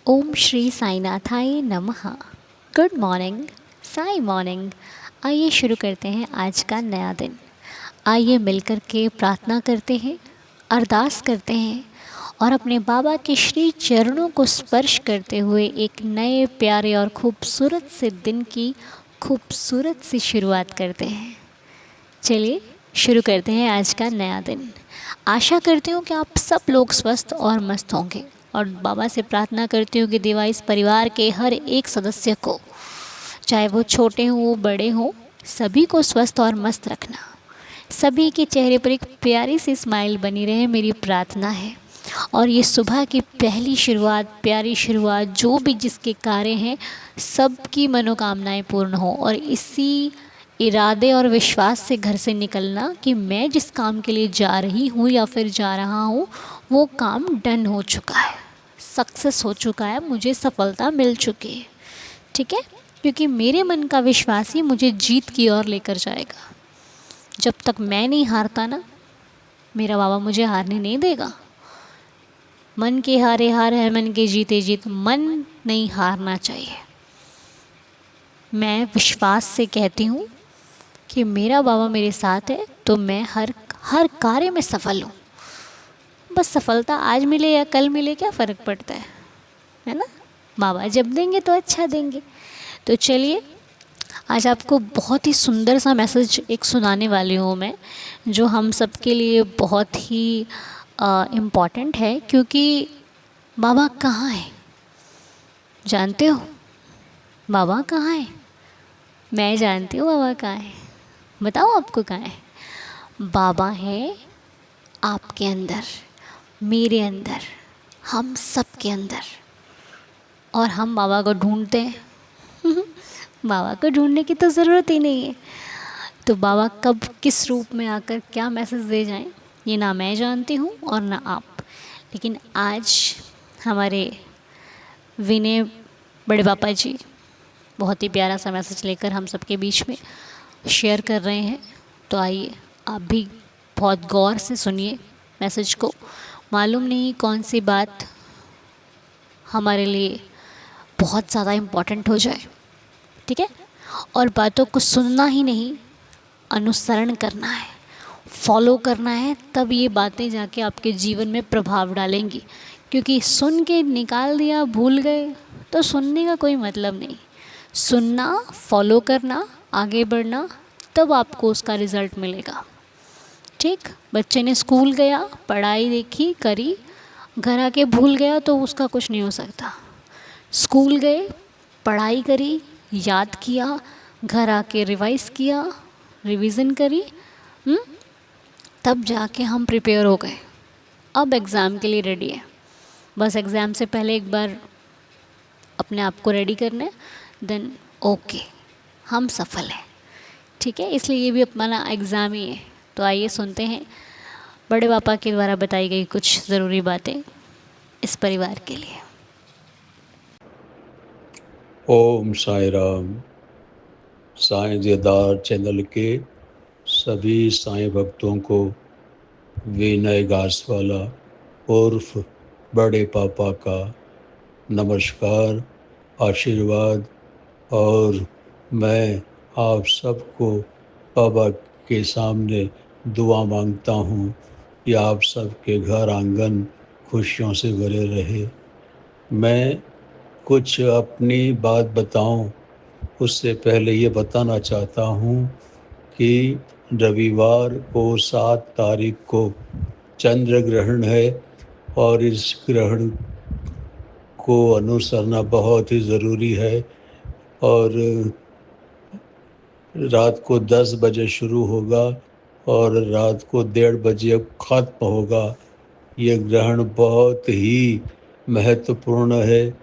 ओम श्री साईनाथाय नमः। Good morning, Sai morning. आइए शुरू करते हैं आज का नया दिन। आइए मिलकर के प्रार्थना करते हैं, अरदास करते हैं और अपने बाबा के श्री चरणों को स्पर्श करते हुए एक नए प्यारे और खूबसूरत से दिन की खूबसूरत सी शुरुआत करते हैं। चलिए शुरू करते हैं आज का नया दिन। आशा करती हूँ कि आप सब लोग स्वस्थ और मस्त होंगे और बाबा से प्रार्थना करती हूँ कि देवा इस परिवार के हर एक सदस्य को, चाहे वो छोटे हों बड़े हों, सभी को स्वस्थ और मस्त रखना। सभी के चेहरे पर एक प्यारी सी स्माइल बनी रहे, मेरी प्रार्थना है। और ये सुबह की पहली शुरुआत, प्यारी शुरुआत, जो भी जिसके कार्य हैं सबकी मनोकामनाएं पूर्ण हो और इसी इरादे और विश्वास से घर से निकलना कि मैं जिस काम के लिए जा रही हूँ या फिर जा रहा हूँ वो काम डन हो चुका है, सक्सेस हो चुका है, मुझे सफलता मिल चुकी है। ठीक है, क्योंकि मेरे मन का विश्वास ही मुझे जीत की ओर लेकर जाएगा। जब तक मैं नहीं हारता ना, मेरा बाबा मुझे हारने नहीं देगा। मन के हारे हार है, मन के जीते जीत। मन नहीं हारना चाहिए। मैं विश्वास से कहती हूँ कि मेरा बाबा मेरे साथ है तो मैं हर हर कार्य में सफल हूँ। बस सफलता आज मिले या कल मिले क्या फ़र्क पड़ता है ना। बाबा जब देंगे तो अच्छा देंगे। तो चलिए, आज आपको बहुत ही सुंदर सा मैसेज एक सुनाने वाली हूँ मैं, जो हम सब के लिए बहुत ही इम्पॉर्टेंट है। क्योंकि बाबा कहाँ है जानते हो? बाबा कहाँ है? मैं जानती हूँ बाबा कहाँ है। बताओ आपको कहाँ है? बाबा है आपके अंदर, मेरे अंदर, हम सब के अंदर। और हम बाबा को ढूंढते हैं। बाबा को ढूंढने की तो ज़रूरत ही नहीं है। तो बाबा कब किस रूप में आकर क्या मैसेज दे जाएं, ये ना मैं जानती हूँ और ना आप। लेकिन आज हमारे विनय बड़े पापा जी बहुत ही प्यारा सा मैसेज लेकर हम सबके बीच में शेयर कर रहे हैं। तो आइए आप भी बहुत गौर से सुनिए मैसेज को। मालूम नहीं कौन सी बात हमारे लिए बहुत ज़्यादा इम्पॉर्टेंट हो जाए। ठीक है, और बातों को सुनना ही नहीं, अनुसरण करना है, फॉलो करना है। तब ये बातें जाके आपके जीवन में प्रभाव डालेंगी। क्योंकि सुन के निकाल दिया, भूल गए, तो सुनने का कोई मतलब नहीं। सुनना, फॉलो करना, आगे बढ़ना, तब आपको उसका रिज़ल्ट मिलेगा। ठीक, बच्चे ने स्कूल गया, पढ़ाई देखी करी, घर आके भूल गया तो उसका कुछ नहीं हो सकता। स्कूल गए, पढ़ाई करी, याद किया, घर आके रिवाइज़ किया, रिवीज़न करी, तब जाके हम प्रिपेयर हो गए। अब एग्ज़ाम के लिए रेडी है। बस एग्ज़ाम से पहले एक बार अपने आप को रेडी करना है, देन ओके, हम सफल हैं। ठीक है, इसलिए ये भी अपना एग्ज़ाम ही है। तो आइए सुनते हैं बड़े पापा के द्वारा बताई गई कुछ ज़रूरी बातें इस परिवार के लिए। ओम साई राम। साईं दिलदार चैनल के सभी साईं भक्तों को विनय गासवाला उर्फ बड़े पापा का नमस्कार, आशीर्वाद। और मैं आप सबको बाबा के सामने दुआ मांगता हूँ कि आप सबके घर आंगन खुशियों से भरे रहे। मैं कुछ अपनी बात बताऊं, उससे पहले ये बताना चाहता हूँ कि रविवार को 7 तारीख को चंद्र ग्रहण है और इस ग्रहण को अनुसरना बहुत ही ज़रूरी है। और रात को 10 बजे शुरू होगा और रात को 1:30 बजे ख़त्म होगा। ये ग्रहण बहुत ही महत्वपूर्ण है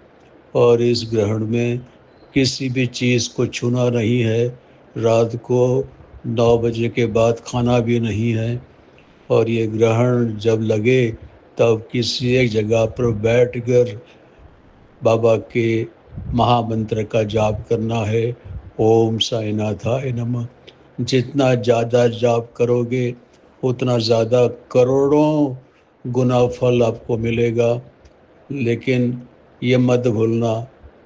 और इस ग्रहण में किसी भी चीज़ को छूना नहीं है। रात को 9 बजे के बाद खाना भी नहीं है। और ये ग्रहण जब लगे तब किसी एक जगह पर बैठकर बाबा के महामंत्र का जाप करना है, ओम साईनाथाय नमः। जितना ज़्यादा जाप करोगे उतना ज़्यादा करोड़ों गुना फल आपको मिलेगा। लेकिन ये मत भूलना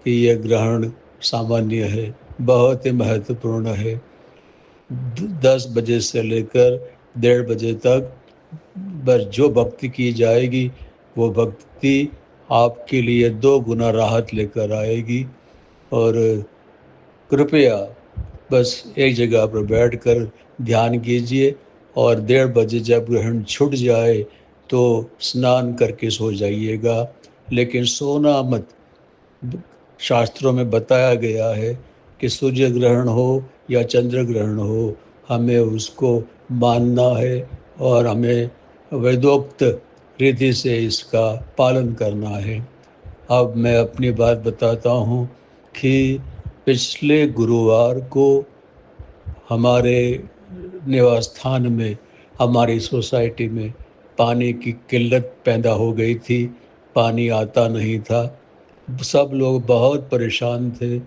कि ये ग्रहण सामान्य है, बहुत ही महत्वपूर्ण है। 10 बजे से लेकर 1:30 बजे तक बस जो भक्ति की जाएगी, वो भक्ति आपके लिए 2 गुना राहत लेकर आएगी। और कृपया बस एक जगह पर बैठकर ध्यान कीजिए और 1:30 बजे जब ग्रहण छूट जाए तो स्नान करके सो जाइएगा, लेकिन सोना मत। शास्त्रों में बताया गया है कि सूर्य ग्रहण हो या चंद्र ग्रहण हो, हमें उसको मानना है और हमें वेदोक्त रीति से इसका पालन करना है। अब मैं अपनी बात बताता हूँ कि पिछले गुरुवार को हमारे निवास स्थान में, हमारी सोसाइटी में पानी की किल्लत पैदा हो गई थी, पानी आता नहीं था। सब लोग बहुत परेशान थे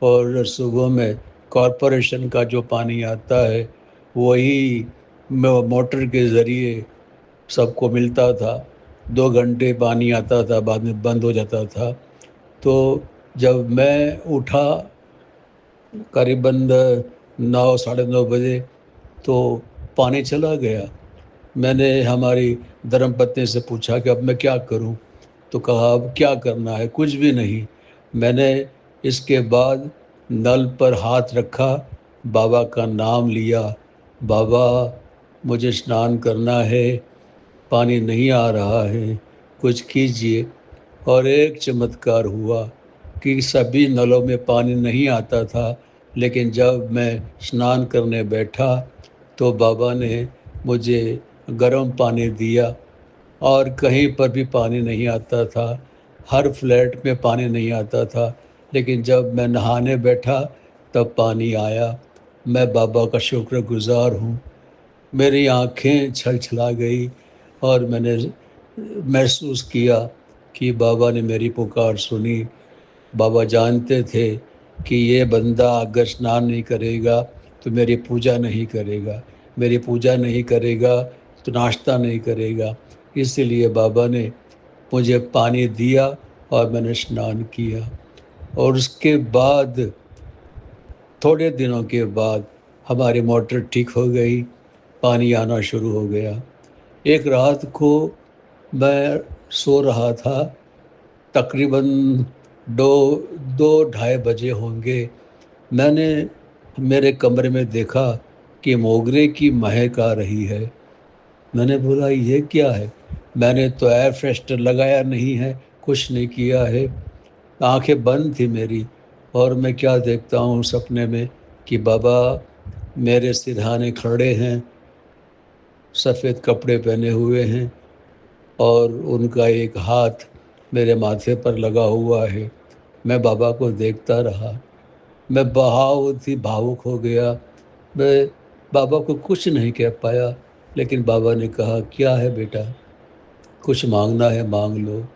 और सुबह में कॉरपोरेशन का जो पानी आता है, वही मोटर के ज़रिए सबको मिलता था। 2 घंटे पानी आता था, बाद में बंद हो जाता था। तो जब मैं उठा करीबन 9 साढ़े 9 बजे, तो पानी चला गया। मैंने हमारी धर्मपत्नी से पूछा कि अब मैं क्या करूं? तो कहा अब क्या करना है, कुछ भी नहीं। मैंने इसके बाद नल पर हाथ रखा, बाबा का नाम लिया, बाबा मुझे स्नान करना है, पानी नहीं आ रहा है, कुछ कीजिए। और एक चमत्कार हुआ कि सभी नलों में पानी नहीं आता था, लेकिन जब मैं स्नान करने बैठा तो बाबा ने मुझे गर्म पानी दिया और कहीं पर भी पानी नहीं आता था। हर फ्लैट में पानी नहीं आता था, लेकिन जब मैं नहाने बैठा तब पानी आया। मैं बाबा का शुक्रगुज़ार हूँ। मेरी आँखें छलछला गई और मैंने महसूस किया कि बाबा ने मेरी पुकार सुनी। बाबा जानते थे कि ये बंदा अगर स्नान नहीं करेगा तो मेरी पूजा नहीं करेगा, मेरी पूजा नहीं करेगा तो नाश्ता नहीं करेगा। इसीलिए बाबा ने मुझे पानी दिया और मैंने स्नान किया। और उसके बाद थोड़े दिनों के बाद हमारी मोटर ठीक हो गई, पानी आना शुरू हो गया। एक रात को मैं सो रहा था, तकरीबन 2 2 ढाई बजे होंगे। मैंने मेरे कमरे में देखा कि मोगरे की महक आ रही है। मैंने बोला ये क्या है? मैंने तो एयर फ्रेशनर लगाया नहीं है, कुछ नहीं किया है। आँखें बंद थी मेरी और मैं क्या देखता हूँ सपने में कि बाबा मेरे सिरहाने खड़े हैं, सफ़ेद कपड़े पहने हुए हैं और उनका एक हाथ मेरे माथे पर लगा हुआ है। मैं बाबा को देखता रहा। मैं बहुत ही भावुक हो गया। मैं बाबा को कुछ नहीं कह पाया, लेकिन बाबा ने कहा, "क्या है बेटा? कुछ माँगना है माँग लो।"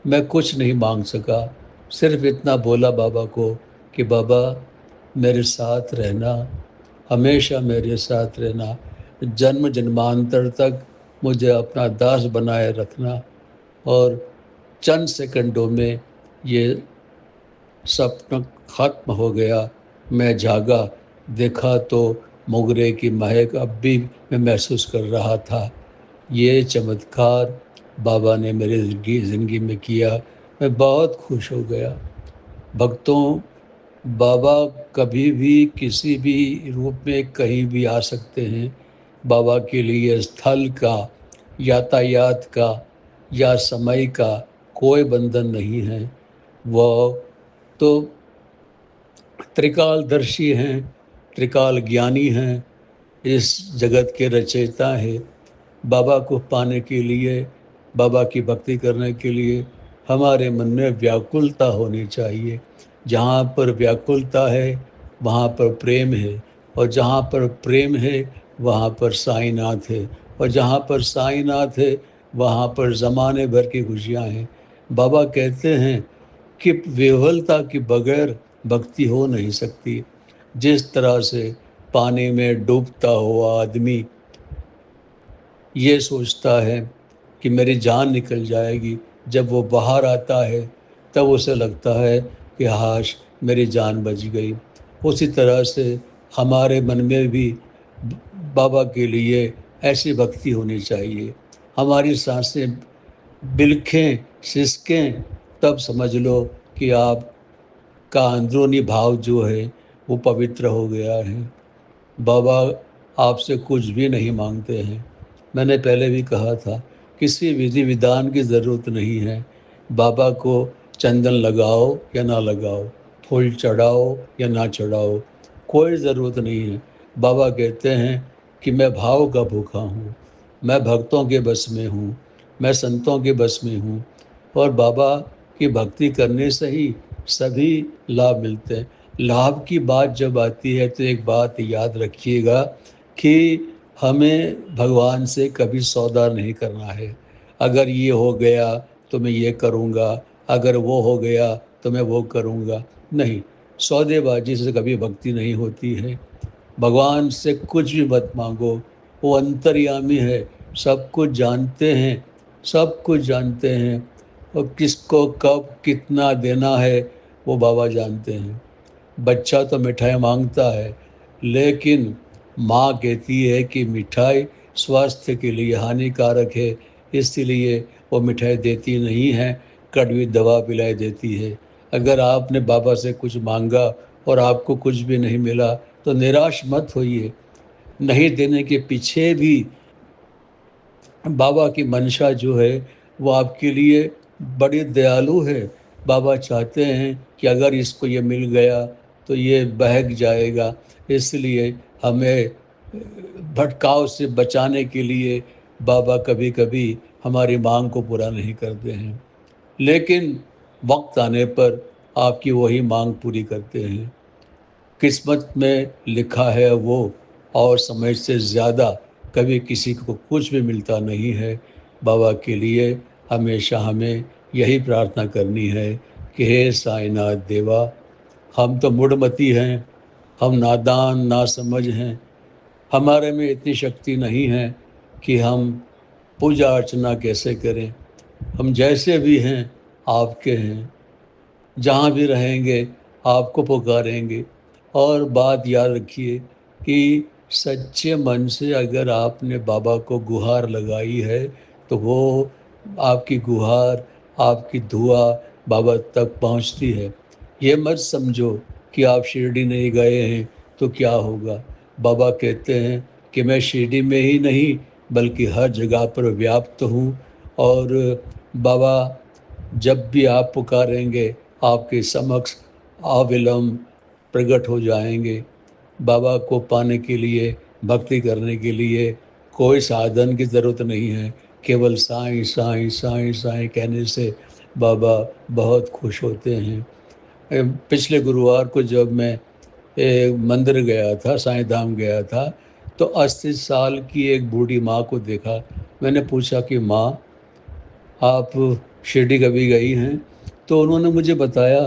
मैं कुछ नहीं माँग सका, सिर्फ़ इतना बोला बाबा को कि बाबा मेरे साथ रहना, हमेशा मेरे साथ रहना, जन्म-जन्मांतर तक मुझे अपना दास बनाए रखना। और चंद सेकंडों में ये सपना खत्म हो गया। मैं जागा, देखा तो मोगरे की महक अब भी मैं महसूस कर रहा था। ये चमत्कार बाबा ने मेरे ज़िंदगी में किया। मैं बहुत खुश हो गया। भक्तों, बाबा कभी भी किसी भी रूप में कहीं भी आ सकते हैं। बाबा के लिए स्थल का, यातायात का या समय का कोई बंधन नहीं है। वो तो त्रिकालदर्शी हैं, त्रिकाल ज्ञानी हैं, इस जगत के रचयिता हैं। बाबा को पाने के लिए, बाबा की भक्ति करने के लिए हमारे मन में व्याकुलता होनी चाहिए। जहाँ पर व्याकुलता है, वहाँ पर प्रेम है और जहाँ पर प्रेम है, वहाँ पर साईंनाथ है और जहाँ पर साईंनाथ है, वहाँ पर ज़माने भर की खुशियाँ हैं। बाबा कहते हैं कि विह्वलता के बगैर भक्ति हो नहीं सकती। जिस तरह से पानी में डूबता हुआ आदमी ये सोचता है कि मेरी जान निकल जाएगी, जब वो बाहर आता है तब उसे लगता है कि हाश मेरी जान बच गई। उसी तरह से हमारे मन में भी बाबा के लिए ऐसी भक्ति होनी चाहिए। हमारी सांसें बिलखें, सिसकें, तब समझ लो कि आपका अंदरूनी भाव जो है वो पवित्र हो गया है। बाबा आपसे कुछ भी नहीं मांगते हैं। मैंने पहले भी कहा था, किसी विधि विधान की ज़रूरत नहीं है। बाबा को चंदन लगाओ या ना लगाओ, फूल चढ़ाओ या ना चढ़ाओ, कोई ज़रूरत नहीं है। बाबा कहते हैं कि मैं भाव का भूखा हूँ, मैं भक्तों के बस में हूँ, मैं संतों के बस में हूँ। और बाबा की भक्ति करने से ही सभी लाभ मिलते हैं। लाभ की बात जब आती है तो एक बात याद रखिएगा कि हमें भगवान से कभी सौदा नहीं करना है। अगर ये हो गया तो मैं ये करूँगा, अगर वो हो गया तो मैं वो करूँगा। नहीं, सौदेबाजी से कभी भक्ति नहीं होती है। भगवान से कुछ भी मत मांगो, वो अंतर्यामी है, सब कुछ जानते हैं, सब कुछ जानते हैं। और किसको कब कितना देना है वो बाबा जानते हैं। बच्चा तो मिठाई मांगता है, लेकिन माँ कहती है कि मिठाई स्वास्थ्य के लिए हानिकारक है, इसलिए वो मिठाई देती नहीं है, कड़वी दवा पिलाई देती है। अगर आपने बाबा से कुछ मांगा और आपको कुछ भी नहीं मिला तो निराश मत होइए। नहीं देने के पीछे भी बाबा की मंशा जो है वो आपके लिए बड़ी दयालु है। बाबा चाहते हैं कि अगर इसको ये मिल गया तो ये बहक जाएगा, इसलिए हमें भटकाव से बचाने के लिए बाबा कभी-कभी हमारी माँग को पूरा नहीं करते हैं। लेकिन वक़्त आने पर आपकी वही माँग पूरी करते हैं। किस्मत में लिखा है वो, और समय से ज़्यादा कभी किसी को कुछ भी मिलता नहीं है। बाबा के लिए हमेशा हमें यही प्रार्थना करनी है कि हे साईनाथ देवा, हम तो मूढ़मती हैं, हम नादान नासमझ हैं, हमारे में इतनी शक्ति नहीं है कि हम पूजा अर्चना कैसे करें। हम जैसे भी हैं आपके हैं, जहाँ भी रहेंगे आपको पुकारेंगे। और बात याद रखिए कि सच्चे मन से अगर आपने बाबा को गुहार लगाई है तो वो आपकी गुहार, आपकी दुआ बाबा तक पहुँचती है। ये मत समझो कि आप शिरडी नहीं गए हैं तो क्या होगा। बाबा कहते हैं कि मैं शिरडी में ही नहीं बल्कि हर जगह पर व्याप्त हूँ। और बाबा जब भी आप पुकारेंगे आपके समक्ष अविलंब प्रकट हो जाएंगे। बाबा को पाने के लिए, भक्ति करने के लिए कोई साधन की ज़रूरत नहीं है। केवल साईं साईं साईं साईं कहने से बाबा बहुत खुश होते हैं। पिछले गुरुवार को जब मैं मंदिर गया था, साईं धाम गया था, तो 80 साल की एक बूढ़ी माँ को देखा। मैंने पूछा कि माँ, आप शिरडी कभी गई हैं? तो उन्होंने मुझे बताया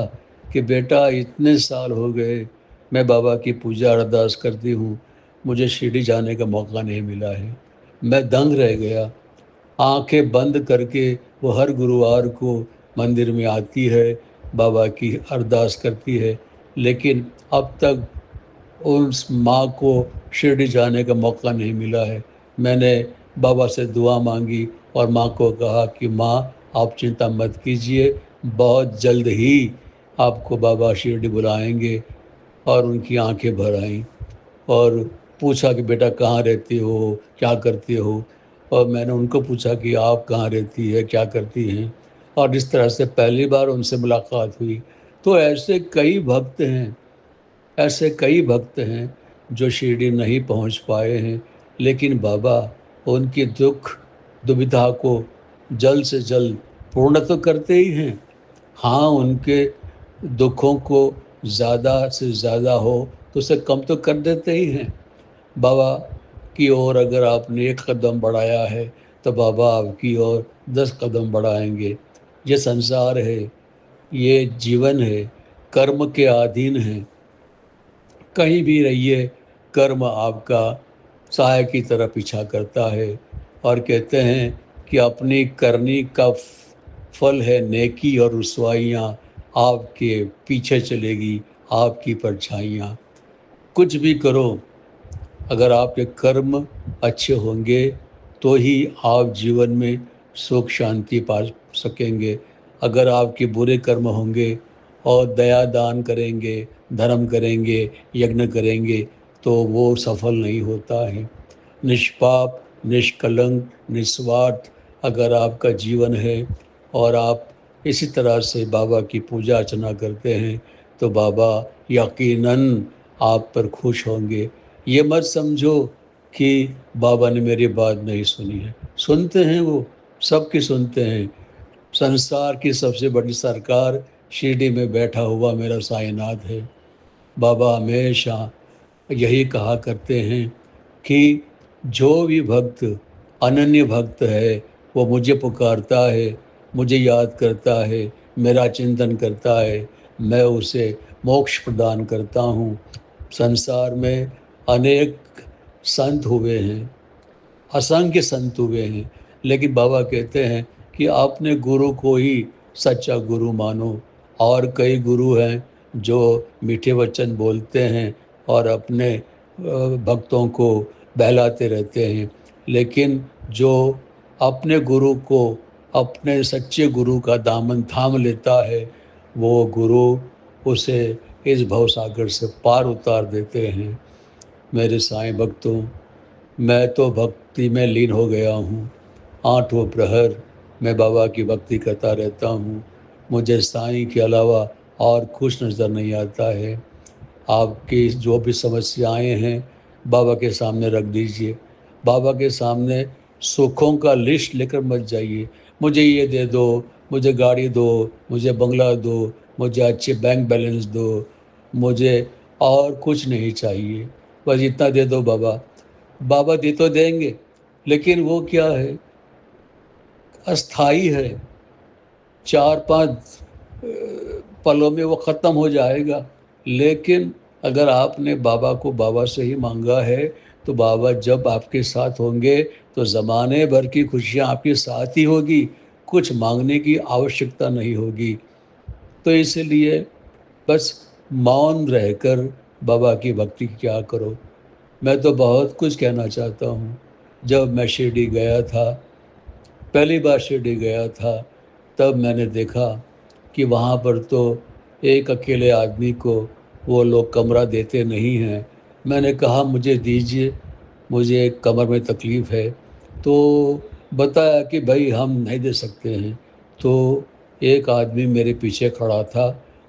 कि बेटा इतने साल हो गए मैं बाबा की पूजा अरदास करती हूँ, मुझे शिरडी जाने का मौका नहीं मिला है। मैं दंग रह गया। आंखें बंद करके वो हर गुरुवार को मंदिर में आती है, बाबा की अरदास करती है, लेकिन अब तक उस माँ को शिरडी जाने का मौका नहीं मिला है। मैंने बाबा से दुआ मांगी और माँ को कहा कि माँ, आप चिंता मत कीजिए, बहुत जल्द ही आपको बाबा शिरडी बुलाएंगे। और उनकी आंखें भर आईं। और पूछा कि बेटा कहाँ रहती हो, क्या करती हो? और मैंने उनको पूछा कि आप कहाँ रहती है, क्या करती हैं? और इस तरह से पहली बार उनसे मुलाकात हुई। तो ऐसे कई भक्त हैं जो शिरडी नहीं पहुंच पाए हैं, लेकिन बाबा उनकी दुख दुविधा को जल्द से जल्द पूर्ण तो करते ही हैं। हाँ, उनके दुखों को ज़्यादा से ज़्यादा हो तो उसे कम तो कर देते ही हैं। बाबा की ओर अगर आपने एक कदम बढ़ाया है तो बाबा आपकी ओर 10 कदम बढ़ाएंगे। ये संसार है, ये जीवन है, कर्म के अधीन है। कहीं भी रहिए, कर्म आपका साय की तरह पीछा करता है। और कहते हैं कि अपनी करनी का फल है नेकी और रुसवाइयाँ, आपके पीछे चलेगी आपकी परछाइयाँ। कुछ भी करो, अगर आपके कर्म अच्छे होंगे तो ही आप जीवन में सुख शांति पा सकेंगे। अगर आपके बुरे कर्म होंगे और दया दान करेंगे, धर्म करेंगे, यज्ञ करेंगे तो वो सफल नहीं होता है। निष्पाप, निष्कलंक, निस्वार्थ अगर आपका जीवन है और आप इसी तरह से बाबा की पूजा अर्चना करते हैं तो बाबा यकीनन आप पर खुश होंगे। ये मत समझो कि बाबा ने मेरी बात नहीं सुनी है, सुनते हैं वो, सबकी सुनते हैं। संसार की सबसे बड़ी सरकार शिरडी में बैठा हुआ मेरा साईनाथ है। बाबा हमेशा यही कहा करते हैं कि जो भी भक्त अनन्य भक्त है वो मुझे पुकारता है, मुझे याद करता है, मेरा चिंतन करता है, मैं उसे मोक्ष प्रदान करता हूँ। संसार में अनेक संत हुए हैं, असंख्य संत हुए हैं, लेकिन बाबा कहते हैं कि अपने गुरु को ही सच्चा गुरु मानो। और कई गुरु हैं जो मीठे वचन बोलते हैं और अपने भक्तों को बहलाते रहते हैं, लेकिन जो अपने गुरु को, अपने सच्चे गुरु का दामन थाम लेता है, वो गुरु उसे इस भवसागर से पार उतार देते हैं। मेरे साईं भक्तों, मैं तो भक्ति में लीन हो गया हूँ। आठों प्रहर मैं बाबा की भक्ति करता रहता हूँ। मुझे साईं के अलावा और कुछ नज़र नहीं आता है। आपकी जो भी समस्याएं हैं बाबा के सामने रख दीजिए। बाबा के सामने सुखों का लिस्ट लेकर मत जाइए, मुझे ये दे दो, मुझे गाड़ी दो, मुझे बंगला दो, मुझे अच्छे बैंक बैलेंस दो, मुझे और कुछ नहीं चाहिए, बस इतना दे दो बाबा। बाबा दे तो देंगे, लेकिन वो क्या है, अस्थाई है। 4-5 पलों में वो ख़त्म हो जाएगा। लेकिन अगर आपने बाबा को बाबा से ही मांगा है तो बाबा जब आपके साथ होंगे तो ज़माने भर की खुशियाँ आपके साथ ही होगी, कुछ मांगने की आवश्यकता नहीं होगी। तो इसलिए बस मौन रहकर बाबा की भक्ति क्या करो। मैं तो बहुत कुछ कहना चाहता हूँ। जब मैं शिरडी गया था, पहली बार शिरडी गया था, तब मैंने देखा कि वहाँ पर तो एक अकेले आदमी को वो लोग कमरा देते नहीं हैं। मैंने कहा मुझे दीजिए, मुझे कमर में तकलीफ़ है। तो बताया कि भाई हम नहीं दे सकते हैं। तो एक आदमी मेरे पीछे खड़ा था,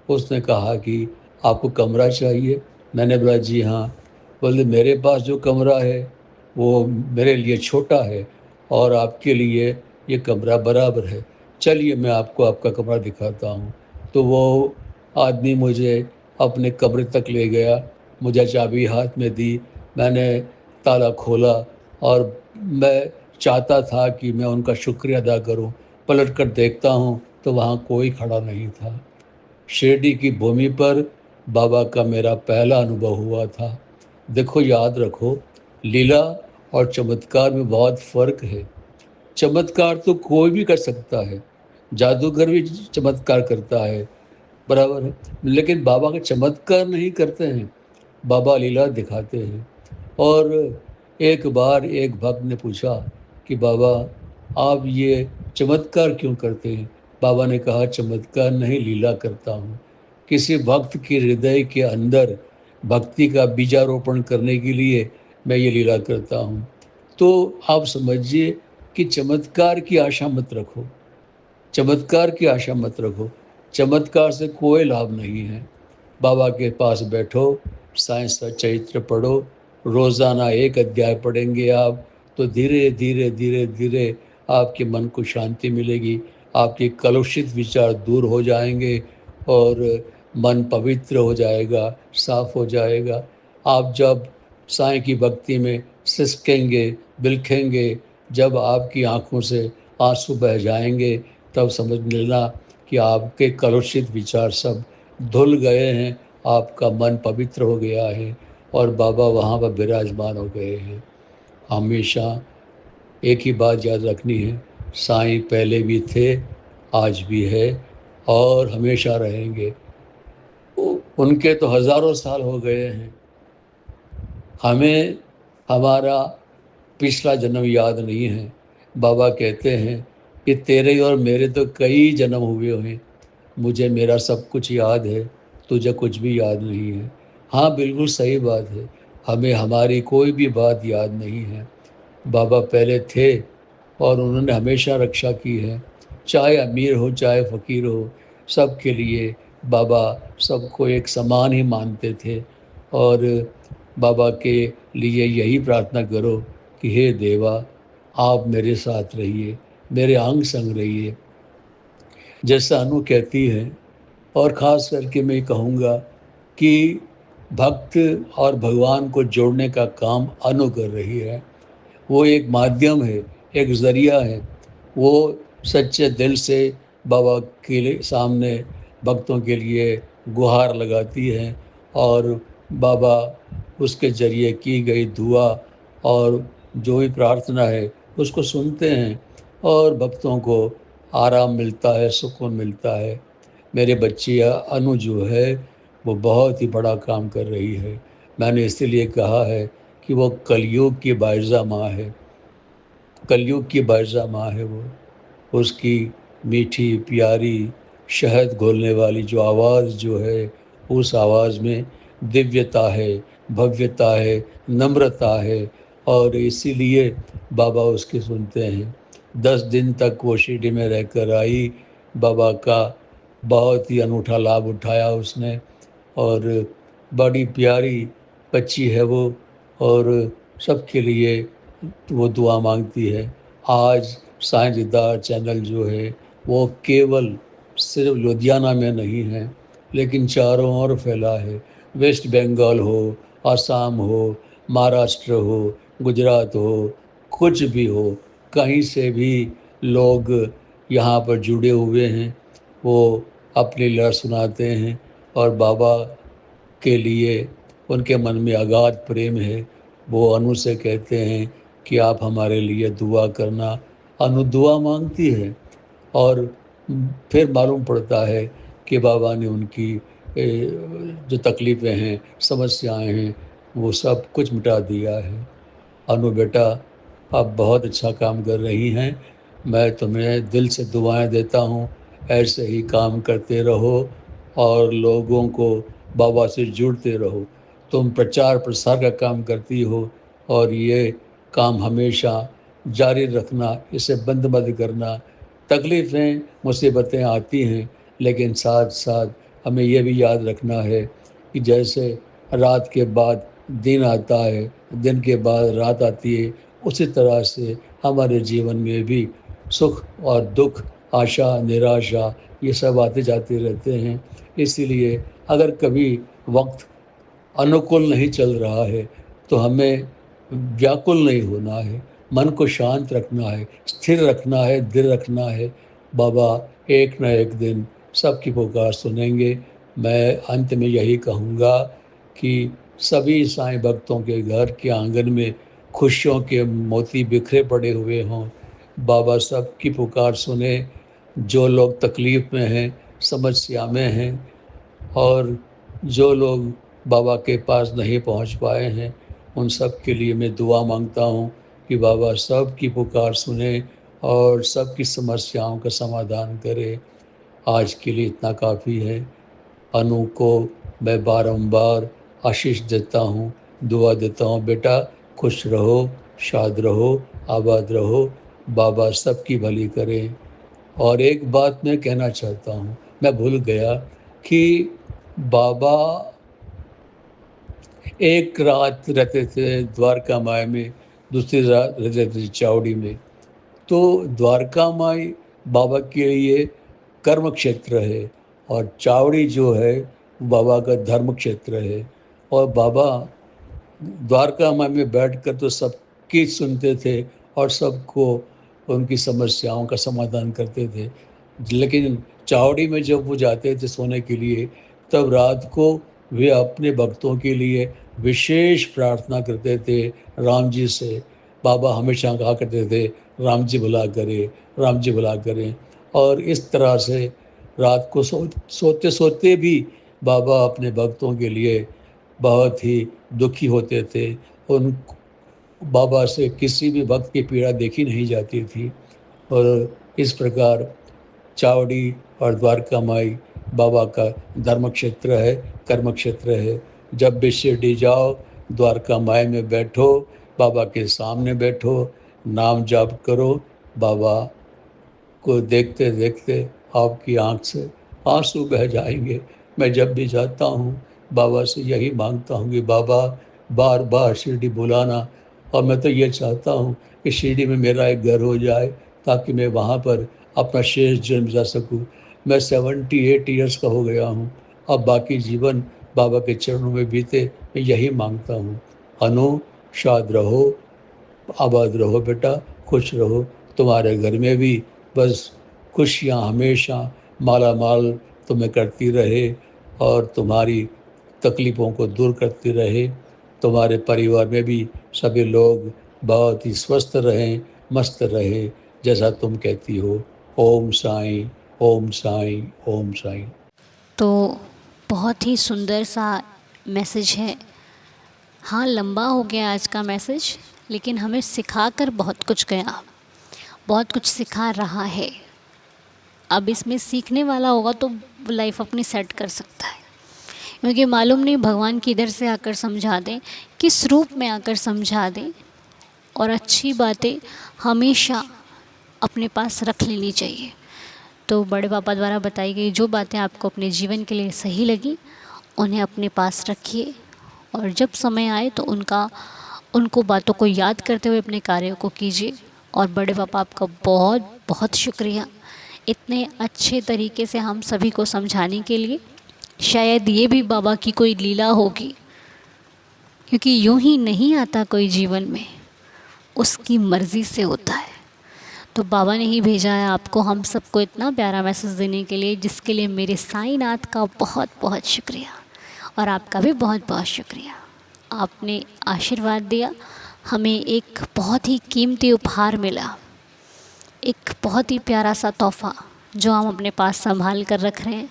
उसने कहा कि आपको कमरा चाहिए? मैंने बोला जी हाँ। बोले मेरे पास जो कमरा है वो मेरे लिए छोटा है और आपके लिए ये कमरा बराबर है। चलिए मैं आपको आपका कमरा दिखाता हूँ। तो वो आदमी मुझे अपने कमरे तक ले गया, मुझे चाबी हाथ में दी, मैंने ताला खोला और मैं चाहता था कि मैं उनका शुक्रिया अदा करूँ। पलट कर देखता हूँ तो वहाँ कोई खड़ा नहीं था। शिरडी की भूमि पर बाबा का मेरा पहला अनुभव हुआ था। देखो याद रखो, लीला और चमत्कार में बहुत फ़र्क है। चमत्कार तो कोई भी कर सकता है, जादूगर भी चमत्कार करता है, बराबर है। लेकिन बाबा का चमत्कार नहीं करते हैं, बाबा लीला दिखाते हैं। और एक बार एक भक्त ने पूछा कि बाबा आप ये चमत्कार क्यों करते हैं? बाबा ने कहा चमत्कार नहीं, लीला करता हूँ। किसी भक्त के हृदय के अंदर भक्ति का बीजारोपण करने के लिए मैं ये लीला करता हूँ। तो आप समझिए कि चमत्कार की आशा मत रखो, चमत्कार की आशा मत रखो। चमत्कार से कोई लाभ नहीं है। बाबा के पास बैठो, साइंस का चरित्र पढ़ो, रोज़ाना एक अध्याय पढ़ेंगे आप तो धीरे धीरे धीरे धीरे आपके मन को शांति मिलेगी, आपके कलुषित विचार दूर हो जाएंगे और मन पवित्र हो जाएगा, साफ हो जाएगा। आप जब साईं की भक्ति में सिसकेंगे, बिलखेंगे, जब आपकी आँखों से आंसू बह जाएंगे, तब समझ लेना कि आपके कलुषित विचार सब धुल गए हैं, आपका मन पवित्र हो गया है और बाबा वहाँ पर विराजमान हो गए हैं। हमेशा एक ही बात याद रखनी है, साईं पहले भी थे, आज भी है और हमेशा रहेंगे। उनके तो हज़ारों साल हो गए हैं। हमें हमारा पिछला जन्म याद नहीं है। बाबा कहते हैं कि तेरे और मेरे तो कई जन्म हुए हैं, मुझे मेरा सब कुछ याद है, तुझे कुछ भी याद नहीं है। हाँ, बिल्कुल सही बात है, हमें हमारी कोई भी बात याद नहीं है। बाबा पहले थे और उन्होंने हमेशा रक्षा की है, चाहे अमीर हो चाहे फ़कीर हो, सबके लिए बाबा सबको एक समान ही मानते थे। और बाबा के लिए यही प्रार्थना करो कि हे देवा, आप मेरे साथ रहिए, मेरे अंग संग रहिए, जैसा अनु कहती है। और ख़ास करके मैं कहूँगा कि भक्त और भगवान को जोड़ने का काम अनु कर रही है। वो एक माध्यम है, एक ज़रिया है। वो सच्चे दिल से बाबा के लिए सामने भक्तों के लिए गुहार लगाती है और बाबा उसके ज़रिए की गई दुआ और जो भी प्रार्थना है उसको सुनते हैं और भक्तों को आराम मिलता है, सुकून मिलता है। मेरे बच्ची अनु जो है वो बहुत ही बड़ा काम कर रही है। मैंने इसीलिए कहा है कि वो कलयुग की बाइज़ा माँ है। कलयुग की बाइज़ा माँ है वो। उसकी मीठी प्यारी शहद घोलने वाली जो आवाज़ जो है, उस आवाज़ में दिव्यता है, भव्यता है, नम्रता है और इसीलिए बाबा उसकी सुनते हैं। 10 दिन तक वो शिरडी में रहकर आई। बाबा का बहुत ही अनूठा लाभ उठाया उसने और बड़ी प्यारी बच्ची है वो और सबके लिए वो दुआ मांगती है। आज साईं दीदार चैनल जो है वो केवल सिर्फ लुधियाना में नहीं है, लेकिन चारों ओर फैला है। वेस्ट बंगाल हो, असम हो, महाराष्ट्र हो, गुजरात हो, कुछ भी हो, कहीं से भी लोग यहाँ पर जुड़े हुए हैं। वो अपनी लहर सुनाते हैं और बाबा के लिए उनके मन में अगाध प्रेम है। वो अनु से कहते हैं कि आप हमारे लिए दुआ करना। अनु दुआ मांगती है और फिर मालूम पड़ता है कि बाबा ने उनकी जो तकलीफ़ें हैं, समस्याएं हैं, वो सब कुछ मिटा दिया है। अनु बेटा, आप बहुत अच्छा काम कर रही हैं। मैं तुम्हें दिल से दुआएं देता हूँ, ऐसे ही काम करते रहो और लोगों को बाबा से जुड़ते रहो। तुम प्रचार प्रसार का काम करती हो और ये काम हमेशा जारी रखना, इसे बंद मत करना। तकलीफ़ें, मुसीबतें आती हैं, लेकिन साथ साथ हमें ये भी याद रखना है कि जैसे रात के बाद दिन आता है, दिन के बाद रात आती है, उसी तरह से हमारे जीवन में भी सुख और दुख, आशा, निराशा, ये सब आते जाते रहते हैं। इसीलिए अगर कभी वक्त अनुकूल नहीं चल रहा है तो हमें व्याकुल नहीं होना है, मन को शांत रखना है, स्थिर रखना है, दृढ़ रखना है। बाबा एक न एक दिन सबकी पुकार सुनेंगे। मैं अंत में यही कहूँगा कि सभी साईं भक्तों के घर के आंगन में खुशियों के मोती बिखरे पड़े हुए हों। बाबा सबकी पुकार सुने। जो लोग तकलीफ़ में हैं, समस्या में हैं और जो लोग बाबा के पास नहीं पहुंच पाए हैं, उन सब के लिए मैं दुआ मांगता हूं कि बाबा सब की पुकार सुने और सबकी समस्याओं का समाधान करे। आज के लिए इतना काफ़ी है। अनु को मैं बारंबार आशीष देता हूँ, दुआ देता हूँ, बेटा खुश रहो, शाद रहो, आबाद रहो, बाबा सबकी भली करें। और एक बात मैं कहना चाहता हूँ, मैं भूल गया कि बाबा एक रात रहते थे द्वारका माई में, दूसरी रात रहते थे चावड़ी में। तो द्वारका माई बाबा के लिए कर्म क्षेत्र है और चावड़ी जो है बाबा का धर्म क्षेत्र है। और बाबा द्वारका माई में बैठकर तो सबकी सुनते थे और सबको उनकी समस्याओं का समाधान करते थे। लेकिन चावड़ी में जब वो जाते थे सोने के लिए, तब रात को वे अपने भक्तों के लिए विशेष प्रार्थना करते थे राम जी से। बाबा हमेशा कहा करते थे, राम जी भला करें, राम जी भला करें। और इस तरह से रात को सोते सोते भी बाबा अपने भक्तों के लिए बहुत ही दुखी होते थे। उन बाबा से किसी भी भक्त की पीड़ा देखी नहीं जाती थी। और इस प्रकार चावड़ी और द्वारका माई बाबा का धर्म क्षेत्र है, कर्म क्षेत्र है। जब भी शिरडी जाओ, द्वारका माई में बैठो, बाबा के सामने बैठो, नाम जाप करो, बाबा को देखते देखते आपकी आँख से आंसू बह जाएंगे। मैं जब भी जाता हूँ बाबा से यही मांगता हूँ कि बाबा बार बार शिरडी बुलाना। और मैं तो ये चाहता हूँ कि शिरडी में मेरा एक घर हो जाए ताकि मैं वहाँ पर अपना शेष जन्म जा सकूँ। मैं 78 ईयर्स का हो गया हूँ। अब बाकी जीवन बाबा के चरणों में बीते, मैं यही मांगता हूँ। अनु, शाद रहो, आबाद रहो बेटा, खुश रहो। तुम्हारे घर में भी बस खुशियाँ हमेशा माला माल तुम्हें करती रहे और तुम्हारी तकलीफ़ों को दूर करती रहे। तुम्हारे परिवार में भी सभी लोग बहुत ही स्वस्थ रहें, मस्त रहें, जैसा तुम कहती हो। ओम साईं, ओम साईं, ओम साईं। तो बहुत ही सुंदर सा मैसेज है। हाँ, लंबा हो गया आज का मैसेज, लेकिन हमें सिखा कर बहुत कुछ गया, बहुत कुछ सिखा रहा है। अब इसमें सीखने वाला होगा तो लाइफ अपनी सेट कर सकता है, क्योंकि मालूम नहीं भगवान किधर से आकर समझा दें, किस रूप में आकर समझा दें। और अच्छी बातें हमेशा अपने पास रख लेनी चाहिए। तो बड़े पापा द्वारा बताई गई जो बातें आपको अपने जीवन के लिए सही लगी, उन्हें अपने पास रखिए और जब समय आए तो उनको बातों को याद करते हुए अपने कार्यों को कीजिए। और बड़े पापा आपका बहुत बहुत शुक्रिया इतने अच्छे तरीके से हम सभी को समझाने के लिए। शायद ये भी बाबा की कोई लीला होगी, क्योंकि यूं ही नहीं आता कोई जीवन में, उसकी मर्ज़ी से होता है। तो बाबा ने ही भेजा है आपको, हम सबको इतना प्यारा मैसेज देने के लिए, जिसके लिए मेरे साईनाथ का बहुत बहुत शुक्रिया और आपका भी बहुत बहुत शुक्रिया। आपने आशीर्वाद दिया, हमें एक बहुत ही कीमती उपहार मिला, एक बहुत ही प्यारा सा तोहफ़ा जो हम अपने पास संभाल कर रख रहे हैं।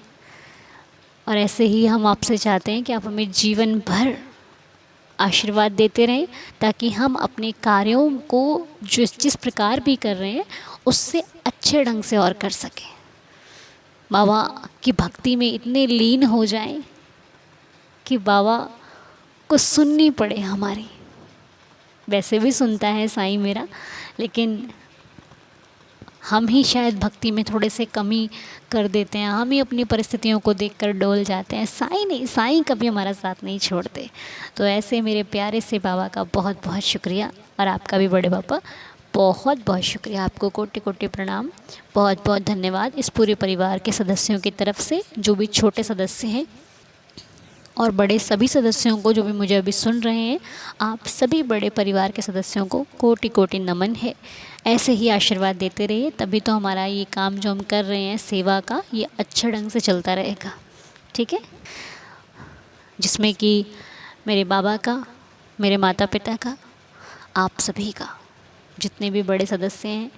और ऐसे ही हम आपसे चाहते हैं कि आप हमें जीवन भर आशीर्वाद देते रहें, ताकि हम अपने कार्यों को जिस प्रकार भी कर रहे हैं उससे अच्छे ढंग से और कर सकें। बाबा की भक्ति में इतने लीन हो जाएं कि बाबा को सुननी पड़े हमारी। वैसे भी सुनता है साईं मेरा, लेकिन हम ही शायद भक्ति में थोड़े से कमी कर देते हैं, हम ही अपनी परिस्थितियों को देखकर डोल जाते हैं। साईं नहीं, साईं कभी हमारा साथ नहीं छोड़ते। तो ऐसे मेरे प्यारे से बाबा का बहुत बहुत शुक्रिया और आपका भी बड़े पापा बहुत बहुत शुक्रिया। आपको कोटि कोटि प्रणाम, बहुत बहुत धन्यवाद इस पूरे परिवार के सदस्यों की तरफ से, जो भी छोटे सदस्य हैं और बड़े सभी सदस्यों को जो भी मुझे अभी सुन रहे हैं। आप सभी बड़े परिवार के सदस्यों को कोटि कोटि नमन है। ऐसे ही आशीर्वाद देते रहिए, तभी तो हमारा ये काम जो हम कर रहे हैं सेवा का, ये अच्छे ढंग से चलता रहेगा। ठीक है, जिसमें कि मेरे बाबा का, मेरे माता पिता का, आप सभी का, जितने भी बड़े सदस्य हैं,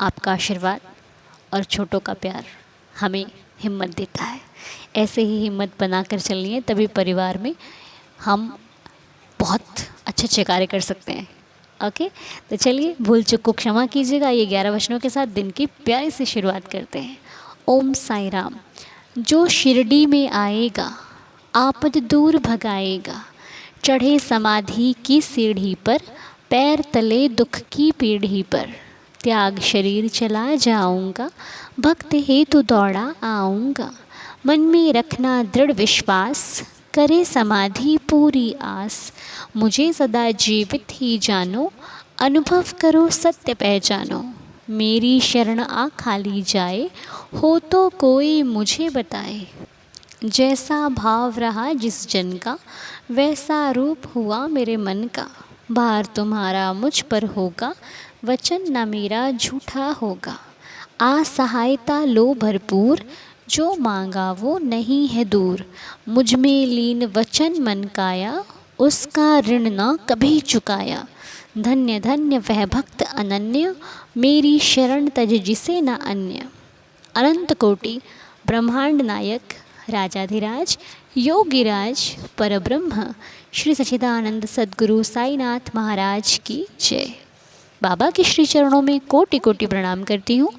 आपका आशीर्वाद और छोटों का प्यार हमें हिम्मत देता है। ऐसे ही हिम्मत बनाकर चलिए, तभी परिवार में हम बहुत अच्छे अच्छे कार्य कर सकते हैं। ओके, तो चलिए, भूल चूक को क्षमा कीजिएगा। ये 11 वचनों के साथ दिन की प्यारी सी शुरुआत करते हैं। ओम साई राम। जो शिरडी में आएगा आपद दूर भगाएगा, चढ़े समाधि की सीढ़ी पर, पैर तले दुख की पीढ़ी पर, त्याग शरीर चला जाऊंगा, भक्त हेतु दौड़ा आऊँगा, मन में रखना दृढ़ विश्वास, करे समाधि पूरी आस, मुझे सदा जीवित ही जानो, अनुभव करो सत्य पहचानो, मेरी शरण आ खाली जाए, हो तो कोई मुझे बताए, जैसा भाव रहा जिस जन का, वैसा रूप हुआ मेरे मन का, भार तुम्हारा मुझ पर होगा, वचन न मेरा झूठा होगा, आ सहायता लो भरपूर, जो मांगा वो नहीं है दूर, मुझ में लीन वचन मन काया, उसका ऋण न कभी चुकाया, धन्य धन्य वह भक्त अनन्य, मेरी शरण तज जिसे न अन्य, अनंत कोटि ब्रह्मांड नायक राजाधिराज योगिराज परब्रह्म श्री सच्चिदानंद सद्गुरु साईनाथ महाराज की जय। बाबा के श्री चरणों में कोटि कोटि प्रणाम करती हूँ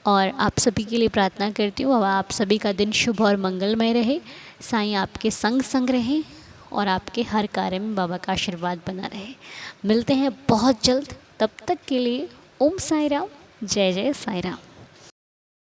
और आप सभी के लिए प्रार्थना करती हूँ। अब आप सभी का दिन शुभ और मंगलमय रहे, साईं आपके संग संग रहें और आपके हर कार्य में बाबा का आशीर्वाद बना रहे। मिलते हैं बहुत जल्द, तब तक के लिए ओम साई राम, जय जय साई राम।